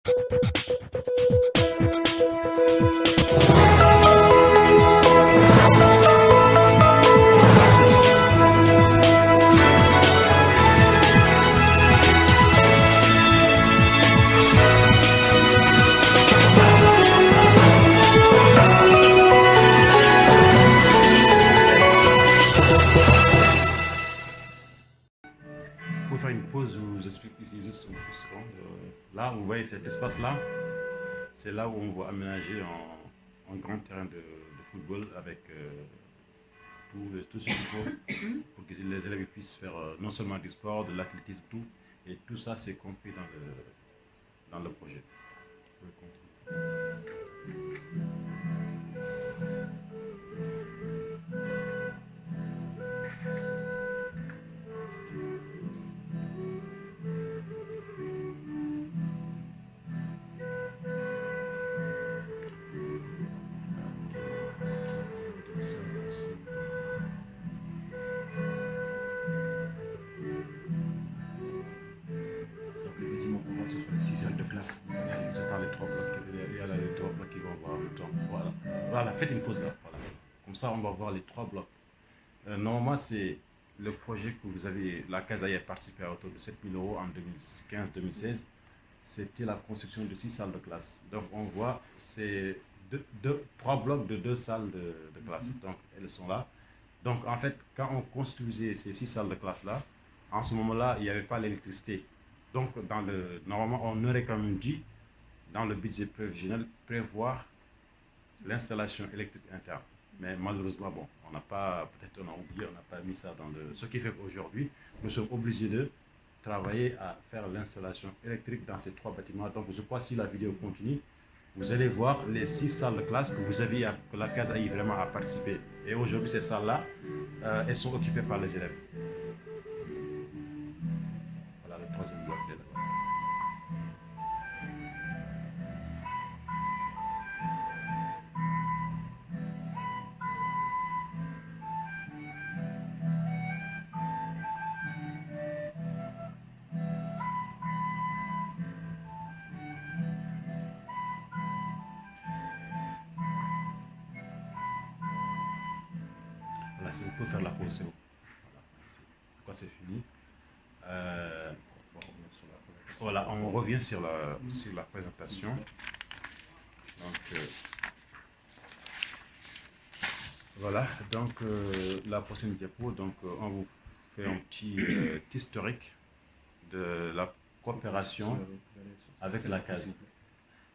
Pour faire une pause, je vous explique ici juste une seconde. Là, vous voyez cet espace-là, c'est là où on va aménager un grand terrain de football avec tout ce qu'il faut pour que les élèves puissent faire non seulement du sport, de l'athlétisme, tout. Et tout ça, c'est compris dans le projet. Donc le bâtiment qu'on voit, ce sont les 6 salles de classe. C'est dans les trois blocs, il y a là les trois blocs qui vont voir le temps. Voilà. Voilà, faites une pause là. Voilà. Comme ça, on va voir les trois blocs. Normalement, c'est le projet que vous avez, la CASA a participé à autour de 7 000 € en 2015-2016. C'était la construction de 6 salles de classe. Donc, on voit, c'est trois blocs de 2 salles de classe. Donc, elles sont là. Donc, en fait, quand on construisait ces 6 salles de classe-là, en ce moment-là, il n'y avait pas l'électricité. Donc, normalement, on aurait quand même dû, dans le budget prévisionnel, prévoir l'installation électrique interne. Mais malheureusement, bon, on n'a pas, peut-être on a oublié, on n'a pas mis ça dans le... Ce qui fait qu'aujourd'hui, nous sommes obligés de travailler à faire l'installation électrique dans ces trois bâtiments. Donc, je crois que si la vidéo continue, vous allez voir les 6 salles de classe que vous avez, que la CASA a vraiment à participer. Et aujourd'hui, ces salles-là, elles sont occupées par les élèves. Voilà le troisième bloc est là. Voilà, si vous pouvez faire la pause, c'est bon. Voilà, c'est fini. Voilà, on revient sur la présentation. Donc, voilà, donc la prochaine diapo, donc on vous fait un petit historique de la coopération avec la CASA.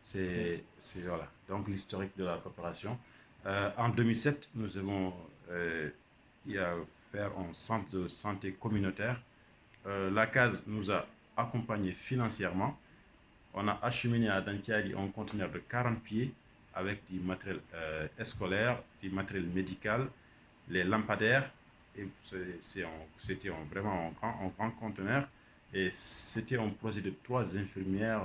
C'est voilà, donc l'historique de la coopération. En 2007, nous avons fait un centre de santé communautaire. La CASA nous a accompagnés financièrement. On a acheminé à Dantiali un conteneur de 40 pieds avec du matériel scolaire, du matériel médical, les lampadaires. C'était vraiment un grand conteneur. Et c'était un projet de 3 infirmières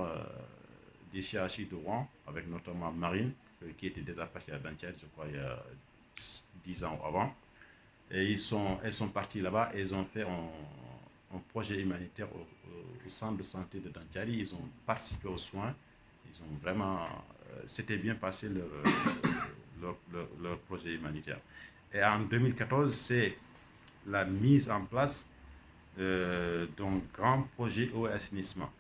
des CHI de Rouen, avec notamment Marine, qui était déjà partie à Dantiali, je crois, il y a 10 ans avant. Et elles sont parties là-bas et ils ont fait un projet humanitaire au centre de santé de Dantiali. Ils ont participé aux soins. Ils ont vraiment... C'était bien passé leur projet humanitaire. Et en 2014, c'est la mise en place d'un grand projet eau et assainissement.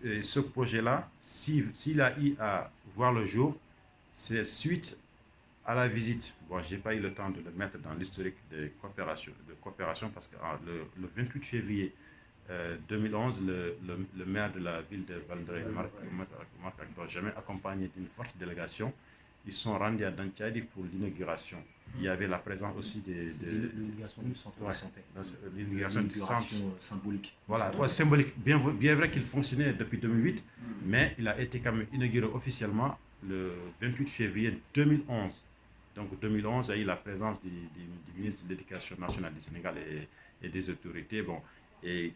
Ce projet-là, s'il a eu à voir le jour, c'est suite à la visite. Bon, je n'ai pas eu le temps de le mettre dans l'historique de coopération parce que le 28 février 2011, le maire de la ville de Val-d'Oreille, Marc Benjamin, accompagné d'une forte délégation, ils sont rendus à Dantiali pour l'inauguration. Il y avait la présence aussi l'inauguration du centre de santé. L'inauguration du centre. Symbolique. Voilà, symbolique. Bien vrai qu'il fonctionnait depuis 2008, mais il a été quand même inauguré officiellement le 28 février 2011. Donc 2011, il y a eu la présence du ministre de l'Éducation nationale du Sénégal et des autorités. Bon, et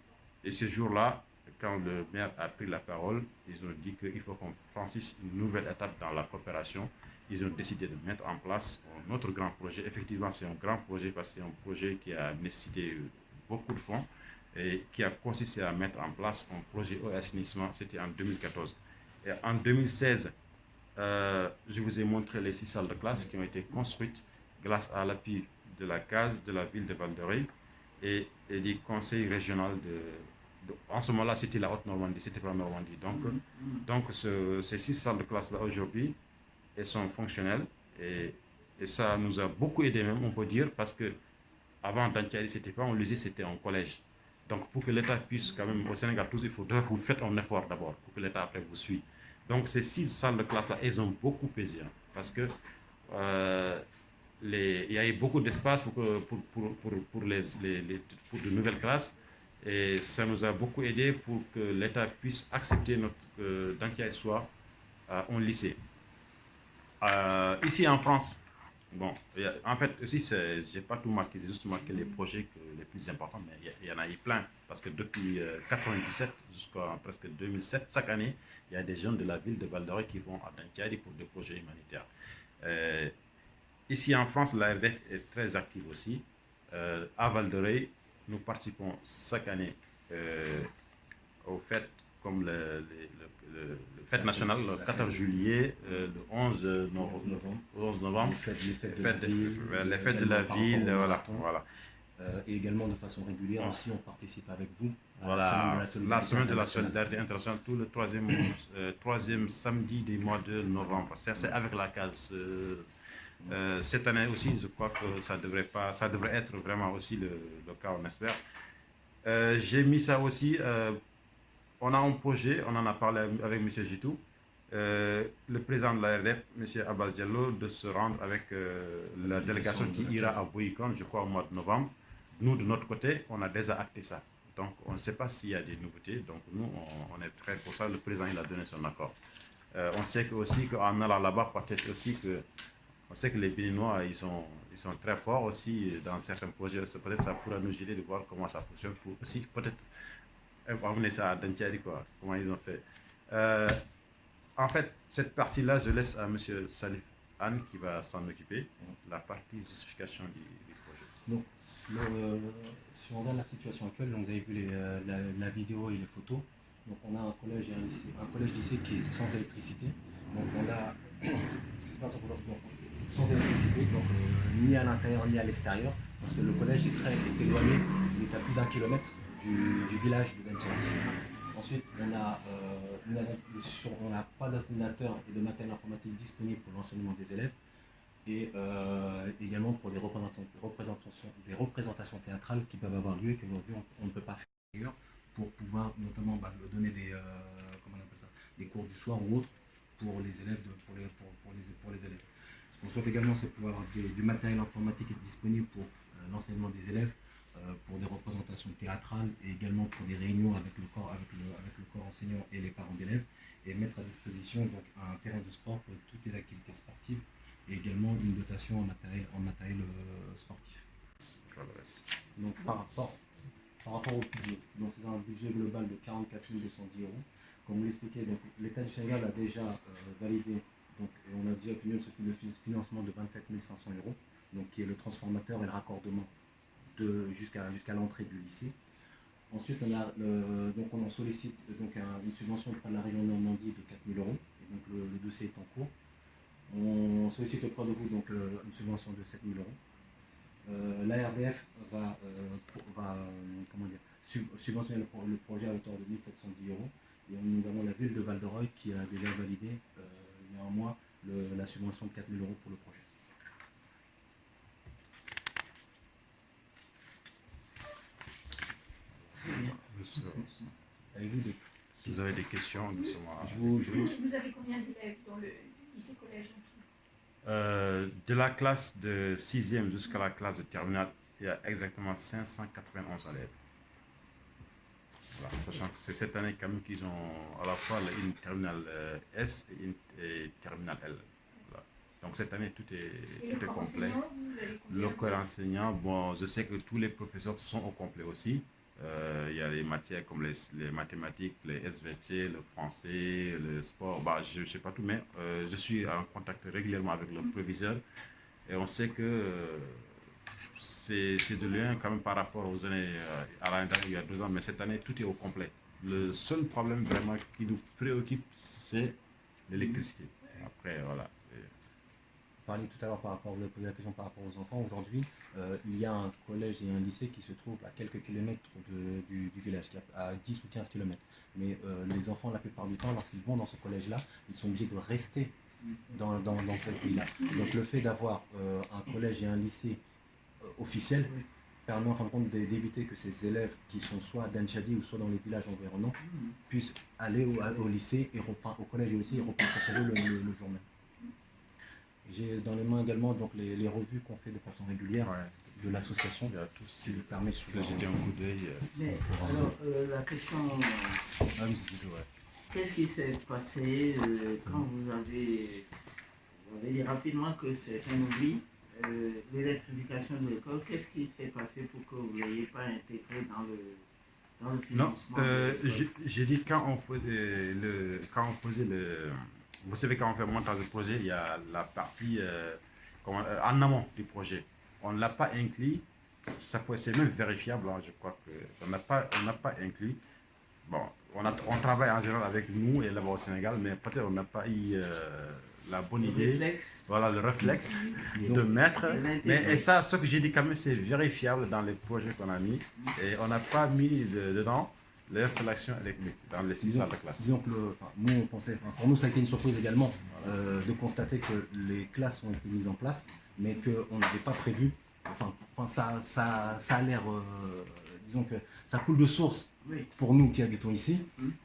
ce jour-là, quand le maire a pris la parole, ils ont dit qu'il faut qu'on franchisse une nouvelle étape dans la coopération. Ils ont décidé de mettre en place un autre grand projet. Effectivement, c'est un grand projet parce que c'est un projet qui a nécessité beaucoup de fonds et qui a consisté à mettre en place un projet eau et assainissement. C'était en 2014. Et en 2016, je vous ai montré les 6 salles de classe qui ont été construites grâce à l'appui de la CASE, de la ville de Val-d'Oreille et du conseil régional en ce moment-là, c'était la Haute-Normandie, c'était pas Normandie. Donc ces 6 salles de classe-là aujourd'hui, elles sont fonctionnelles et ça nous a beaucoup aidé même, on peut dire, parce que avant Dantiari, c'était pas un lycée, c'était un collège. Donc pour que l'État puisse quand même, au Sénégal, tous, il faudrait que vous faites un effort d'abord pour que l'État après vous suive. Donc ces 6 salles de classe-là, elles ont beaucoup pesé, hein, parce que il y a eu beaucoup d'espace pour de nouvelles classes et ça nous a beaucoup aidé pour que l'État puisse accepter que Dantiari soit un lycée. Ici en France, bon, en fait, aussi, je n'ai pas tout marqué, j'ai juste marqué les projets les plus importants, mais il y en a eu plein. Parce que depuis 1997 jusqu'à presque 2007, chaque année, il y a des jeunes de la ville de Val-d'Oreille qui vont à Dantiari pour des projets humanitaires. Ici en France, l'ARDF est très active aussi. À Val-d'Oreille, nous participons chaque année aux fêtes comme le fête nationale, le 14 juillet, le 11 novembre, les fêtes de la ville, voilà. Et également de façon régulière aussi, on participe avec vous à voilà, la semaine de la solidarité internationale, tout le troisième samedi du mois de novembre. C'est avec la CASE. Cette année aussi, je crois que ça devrait être vraiment aussi le cas, on espère. J'ai mis ça aussi. On a un projet, on en a parlé avec M. Jitou, le président de la RDF, M. Abbas Diallo, de se rendre avec la délégation qui ira à Bouyikon, je crois, au mois de novembre. Nous, de notre côté, on a déjà acté ça. Donc, on ne sait pas s'il y a des nouveautés. Donc, nous, on est prêts pour ça. Le président, il a donné son accord. On sait aussi qu'en allant là-bas, peut-être aussi que on sait que les Béninois, ils sont très forts aussi dans certains projets. Peut-être ça pourra nous aider de voir comment ça fonctionne pour aussi peut-être amener ça à Dantiari, quoi, comment ils ont fait. En fait, cette partie-là, je laisse à M. Salif Anne qui va s'en occuper, la partie justification du projet. Donc, si on regarde la situation actuelle, donc vous avez vu la vidéo et les photos. Donc on a un collège et un collège-lycée qui est sans électricité. Donc on a sans électricité, donc ni à l'intérieur ni à l'extérieur, parce que le collège est éloigné, il est à plus d'1 kilomètre du village de Dantiari. Ensuite, on n'a pas d'ordinateur et de matériel informatique disponible pour l'enseignement des élèves et également pour des représentations théâtrales qui peuvent avoir lieu et qu'aujourd'hui on ne peut pas faire ailleurs pour pouvoir notamment donner des cours du soir ou autres pour les élèves. Pour les élèves. Ce qu'on souhaite également, c'est pouvoir avoir du matériel informatique disponible pour l'enseignement des élèves, pour des représentations théâtrales et également pour des réunions avec le corps enseignant et les parents d'élèves, et mettre à disposition donc un terrain de sport pour toutes les activités sportives et également une dotation en matériel sportif. Donc par rapport au budget, donc c'est un budget global de 44 210 euros. Comme vous l'expliquez, l'État du Sénégal a déjà validé, donc, et on a déjà obtenu le financement de 27 500 euros, donc qui est le transformateur et le raccordement jusqu'à l'entrée du lycée. Ensuite, on sollicite une subvention auprès de la région Normandie de 4 000 euros, et donc le dossier est en cours. On sollicite auprès de vous une subvention de 7 000 euros. L'ARDF va subventionner le projet à hauteur de 1 710 euros. Et nous avons la ville de Val-d'Oreille qui a déjà validé il y a un mois la subvention de 4 000 euros pour le projet. Si vous avez des questions, vous avez combien d'élèves dans le lycée-collège en tout? De la classe de 6e jusqu'à la classe de terminale, il y a exactement 591 élèves. Voilà, sachant que c'est cette année quand même qu'ils ont à la fois une terminale S et une terminale L. Voilà. Donc cette année, tout est complet. Le corps enseignant, bon, je sais que tous les professeurs sont au complet aussi. Il y a les matières comme les mathématiques, les SVT, le français, le sport. Bah, je ne sais pas tout, mais je suis en contact régulièrement avec le proviseur et on sait que c'est de loin quand même par rapport aux années à l'année dernière, il y a 2 ans, mais cette année, tout est au complet. Le seul problème vraiment qui nous préoccupe, c'est l'électricité. Après, voilà. Vous parliez tout à l'heure par rapport, vous avez posé la question par rapport aux enfants. Aujourd'hui, il y a un collège et un lycée qui se trouvent à quelques kilomètres du village, à 10 ou 15 kilomètres. Mais les enfants, la plupart du temps, lorsqu'ils vont dans ce collège-là, ils sont obligés de rester dans cette ville-là. Donc le fait d'avoir un collège et un lycée officiel permet en fin de compte d'éviter que ces élèves qui sont soit à Danchadi ou soit dans les villages environnants puissent aller au lycée, au collège et au lycée et reprendre chez eux le jour même. J'ai dans les mains également donc, les revues qu'on fait de façon régulière de l'association. Il y a tout ce qui nous permet de jeter un coup d'œil. Mais alors, la question, qu'est-ce qui s'est passé quand vous avez dit rapidement que c'est un oubli, l'électrification de l'école, qu'est-ce qui s'est passé pour que vous n'ayez pas intégré dans le financement? Non, j'ai dit quand on faisait le... Vous savez, quand on fait un montage de projet, il y a la partie en amont du projet. On ne l'a pas inclus. C'est même vérifiable, hein, je crois qu'on n'a pas inclus. Bon, on travaille en général avec nous et là-bas au Sénégal, mais peut-être on n'a pas eu la bonne idée. Voilà, le réflexe de mettre. Et ça, ce que j'ai dit quand même, c'est vérifiable dans les projets qu'on a mis. Et on n'a pas mis dedans l'installation électrique dans les 6 salles de classe. Disons que nous, on pensait, pour nous, ça a été une surprise également de constater que les classes ont été mises en place, mais qu'on n'avait pas prévu. Ça a l'air, disons que ça coule de source pour nous qui habitons ici,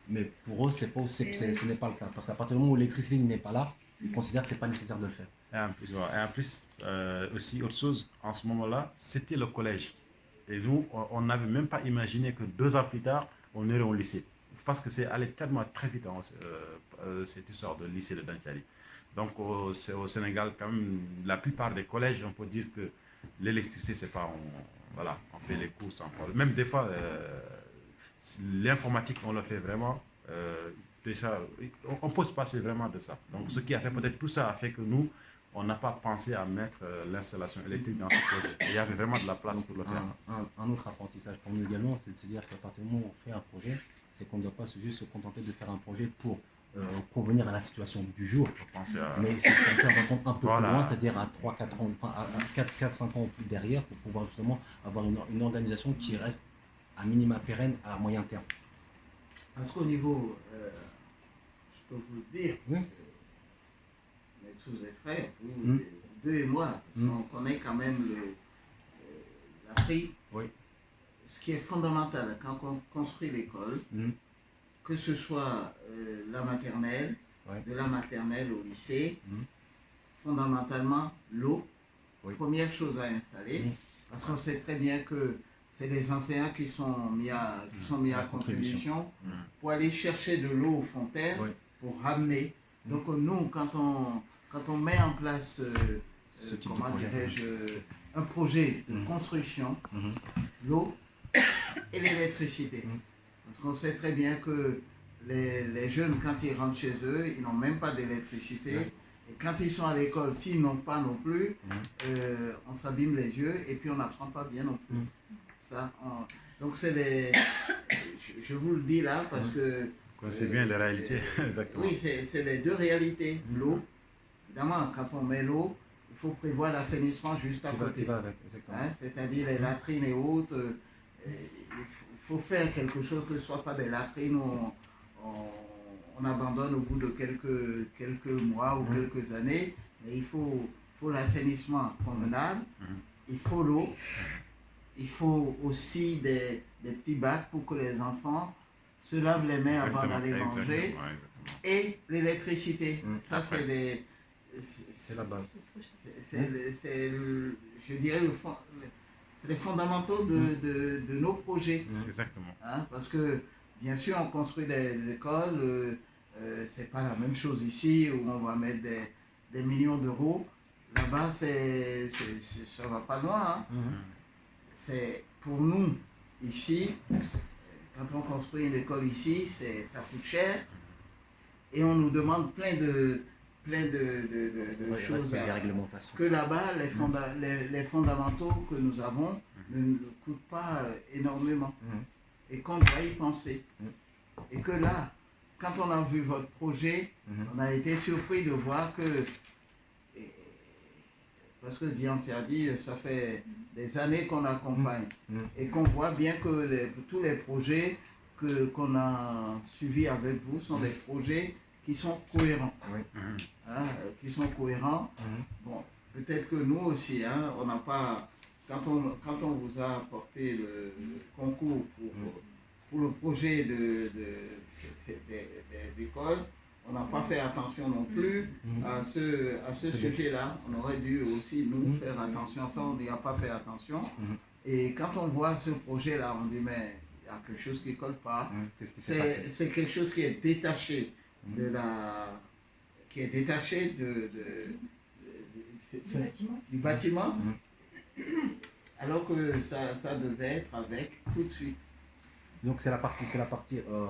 mais pour eux, ce n'est pas le cas. Parce qu'à partir du moment où l'électricité n'est pas là, ils considèrent que ce n'est pas nécessaire de le faire. Et en plus aussi, autre chose, en ce moment-là, c'était le collège. Et nous, on n'avait même pas imaginé que 2 ans plus tard, on irait au lycée. Parce que c'est allé tellement très vite, cette histoire de lycée de Danchadi. Donc au Sénégal, quand même, la plupart des collèges, on peut dire que l'électricité, c'est pas... on fait les cours sans problème. Même des fois, l'informatique, on le fait vraiment. Déjà, on peut se passer vraiment de ça. Donc ce qui a fait peut-être tout ça a fait que nous, on n'a pas pensé à mettre l'installation électrique dans ce projet. Et il y avait vraiment de la place pour le faire. Un autre apprentissage pour nous également, c'est de se dire qu'à partir du moment où on fait un projet, c'est qu'on ne doit pas juste se contenter de faire un projet pour convenir à la situation du jour. Mais c'est penser à un peu plus loin, c'est-à-dire à 3-4 ans, à 4-5 ans plus derrière, pour pouvoir justement avoir une organisation qui reste à minima pérenne à moyen terme. Parce qu'au niveau, je peux vous le dire, mes sous et frères, vous deux et moi, parce qu'on connaît quand même l'Afrique. Ce qui est fondamental quand on construit l'école, que ce soit la maternelle, de la maternelle au lycée, fondamentalement l'eau, première chose à installer, parce qu'on sait très bien que c'est les enseignants qui sont mis à contribution pour aller chercher de l'eau aux fontaines, pour ramener. Donc nous, quand on met en place, comment dirais-je, un projet de construction, l'eau et l'électricité. Parce qu'on sait très bien que les jeunes, quand ils rentrent chez eux, ils n'ont même pas d'électricité. Et quand ils sont à l'école, s'ils n'ont pas non plus, on s'abîme les yeux et puis on n'apprend pas bien non plus. Donc c'est les... Je vous le dis là parce que... C'est bien les réalités, exactement. Oui, c'est les deux réalités. L'eau, évidemment, quand on met l'eau, il faut prévoir l'assainissement juste à côté. C'est-à-dire les latrines et autres. Il faut faire quelque chose que ce ne soit pas des latrines où on abandonne au bout de quelques mois ou quelques années. Mais il faut l'assainissement convenable, il faut l'eau, il faut aussi des petits bacs pour que les enfants se lavent les mains avant d'aller manger, et l'électricité. Ça, c'est la base. Je dirais, c'est les fondamentaux de nos projets. Exactement. Parce que, bien sûr, on construit des écoles, c'est pas la même chose ici, où on va mettre des millions d'euros. Là-bas, ça va pas loin. C'est pour nous, ici, quand on construit une école ici, ça coûte cher, et on nous demande plein de choses. Des réglementations. Que là-bas, les fondamentaux que nous avons ne coûtent pas énormément, et qu'on doit y penser. Et que là, quand on a vu votre projet, on a été surpris de voir que, parce que Dianti a dit, ça fait des années qu'on accompagne et qu'on voit bien que tous les projets qu'on a suivis avec vous sont des projets qui sont cohérents. Hein, qui sont cohérents. Bon, peut-être que nous aussi, hein, on n'a pas, quand on vous a apporté le concours pour le projet des écoles, on n'a pas fait attention non plus à ce sujet-là. On aurait dû aussi nous faire attention à ça, on n'y a pas fait attention. Et quand on voit ce projet-là, on dit mais il y a quelque chose qui ne colle pas. C'est quelque chose qui est détaché de la... qui est détaché du bâtiment, alors que ça devait être avec tout de suite. Donc c'est la partie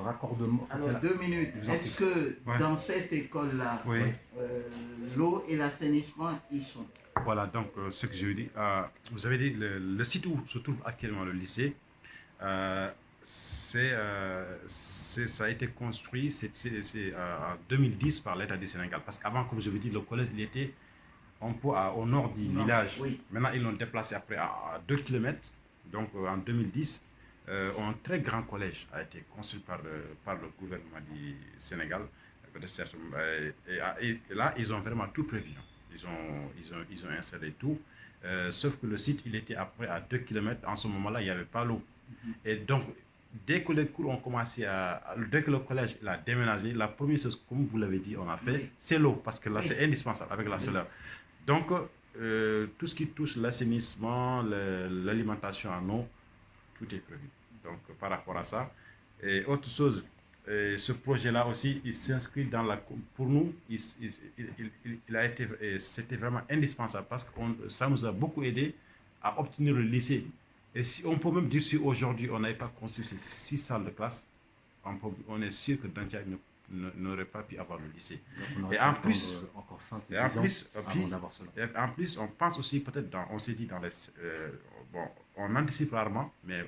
raccordement. Alors 2 minutes. Est-ce que dans cette école-là, l'eau et l'assainissement y sont? Voilà, donc ce que je veux dire, vous avez dit le site où se trouve actuellement le lycée, ça a été construit en 2010 par l'État du Sénégal. Parce qu'avant, comme je vous dis, le collège il était un peu au nord du village. Maintenant, ils l'ont déplacé après à 2 km. Donc en 2010, un très grand collège a été construit par le gouvernement du Sénégal. Et là, ils ont vraiment tout prévu. Ils ont installé tout. Sauf que le site, il était après à 2 km. En ce moment-là, il n'y avait pas l'eau. Et donc, dès que les cours ont commencé dès que le collège a déménagé, la première chose, comme vous l'avez dit, on a fait, c'est l'eau. Parce que là, c'est indispensable avec la chaleur. Donc, tout ce qui touche l'assainissement, l'alimentation en eau, tout est prévu. Donc, par rapport à ça. Et autre chose, ce projet-là aussi, il s'inscrit dans la... Pour nous, c'était vraiment indispensable parce que ça nous a beaucoup aidé à obtenir le lycée. Et si on peut même dire si aujourd'hui on n'avait pas construit ces 6 salles de classe, on est sûr que Dantia n'aurait pas pu avoir le lycée. Et en plus, en plus, on pense aussi peut-être, on s'est dit dans les... bon, on anticipe rarement, mais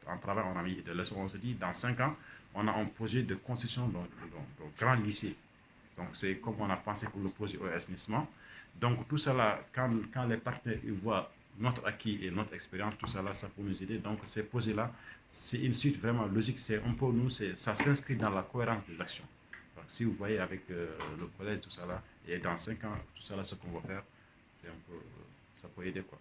en travail, on a mis des leçons. On s'est dit, dans 5 ans, on a un projet de construction d'un grand lycée. Donc, c'est comme on a pensé pour le projet au assainissement. Donc, tout ça là, quand les partenaires voient notre acquis et notre expérience, tout ça là, ça peut nous aider. Donc, ces projets-là, c'est une suite vraiment logique. C'est un peu nous, ça s'inscrit dans la cohérence des actions. Donc, si vous voyez avec le collège, tout ça là, et dans 5 ans, tout ça là, ce qu'on va faire, c'est un peu, ça peut aider quoi.